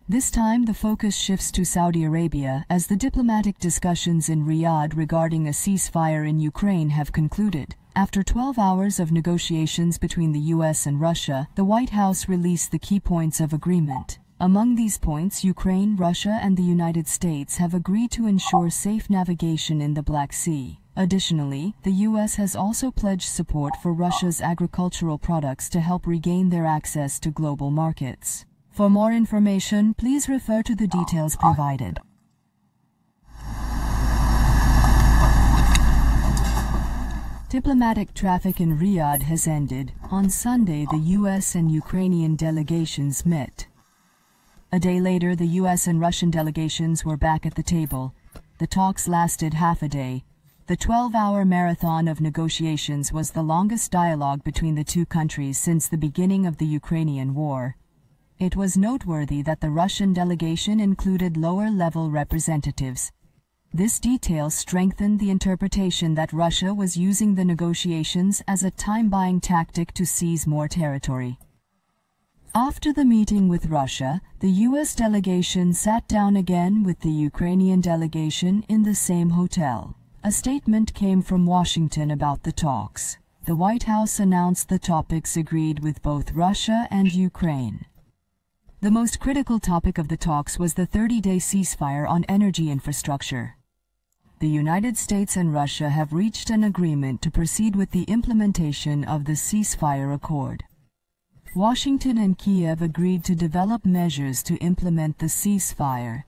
This time, the focus shifts to Saudi Arabia as the diplomatic discussions in Riyadh regarding a ceasefire in Ukraine have concluded. After 12 hours of negotiations between the US and Russia, the White House released the key points of agreement. Among these points, Ukraine, Russia, and the United States have agreed to ensure safe navigation in the Black Sea. Additionally, the US has also pledged support for Russia's agricultural products to help regain their access to global markets. For more information, please refer to the details provided. Diplomatic traffic in Riyadh has ended. On Sunday, the US and Ukrainian delegations met. A day later, the US and Russian delegations were back at the table. The talks lasted half a day. The 12-hour marathon of negotiations was the longest dialogue between the two countries since the beginning of the Ukrainian war. It was noteworthy that the Russian delegation included lower-level representatives. This detail strengthened the interpretation that Russia was using the negotiations as a time-buying tactic to seize more territory. After the meeting with Russia, the US delegation sat down again with the Ukrainian delegation in the same hotel. A statement came from Washington about the talks. The White House announced the topics agreed with both Russia and Ukraine. The most critical topic of the talks was the 30-day ceasefire on energy infrastructure. The United States and Russia have reached an agreement to proceed with the implementation of the ceasefire accord. Washington and Kiev agreed to develop measures to implement the ceasefire.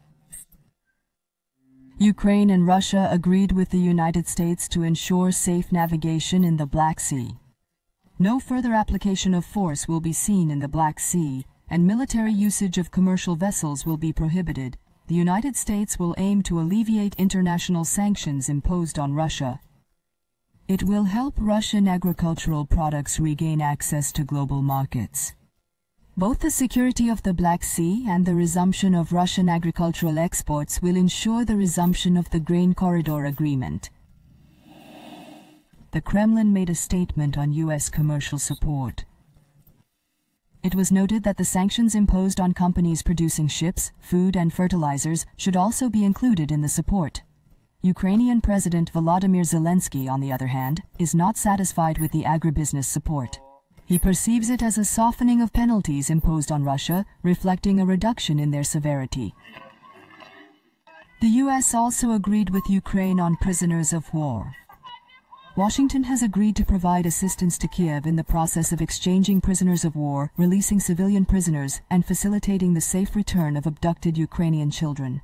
Ukraine and Russia agreed with the United States to ensure safe navigation in the Black Sea. No further application of force will be seen in the Black Sea, and military usage of commercial vessels will be prohibited. The United States will aim to alleviate international sanctions imposed on Russia. It will help Russian agricultural products regain access to global markets. Both the security of the Black Sea and the resumption of Russian agricultural exports will ensure the resumption of the Grain Corridor Agreement. The Kremlin made a statement on U.S. commercial support. It was noted that the sanctions imposed on companies producing ships, food, and fertilizers should also be included in the support. Ukrainian President Volodymyr Zelensky, on the other hand, is not satisfied with the agribusiness support. He perceives it as a softening of penalties imposed on Russia, reflecting a reduction in their severity. The U.S. also agreed with Ukraine on prisoners of war. Washington has agreed to provide assistance to Kiev in the process of exchanging prisoners of war, releasing civilian prisoners, and facilitating the safe return of abducted Ukrainian children.